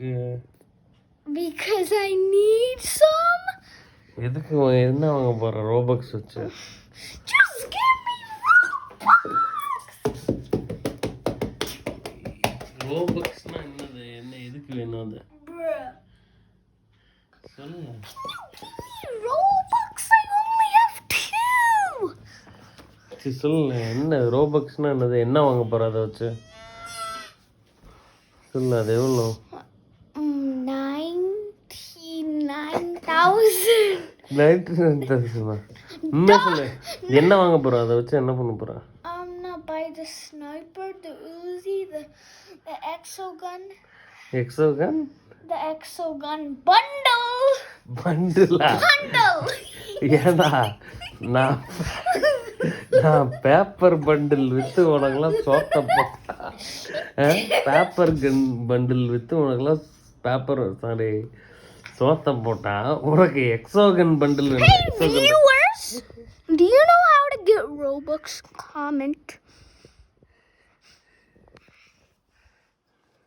எதுக்கு? Because I need some. எதுக்கு என்ன வாங்க போற ரோபக்ஸ் வச்சு? Just give me Robux. ரோபக்ஸ்னா என்னது? என்ன எதுக்கு வேணும் அது? Bruh. சொல்லு. Robux, I only have 2. சரி சொல்லு, என்ன ரோபக்ஸ்னா என்னது? என்ன வாங்க போற அதை வச்சு? சொல்லு, அது எவ்வளோ? 99,000. 99,000. உண்மையா சொல்லு, என்ன வாங்க போற அதை வச்சு? என்ன பண்ண போற? I'm gonna buy the sniper, the Uzi, the exogun. எக்ஸோகன்? The exogun bundle. பண்டிலா? Bundle. ஏடா நான் பேப்பர் பண்டில் வித்து உனக்கெல்லாம் சோத்த போட்டா, பேப்பர் கன் பண்டில் வித்து உனக்கெல்லாம் பேப்பர் சாரி சோத்த போட்டா உனக்கு எக்ஸோகன் பண்டில் வேணும். Viewers, do you know how to get Robux? Comment.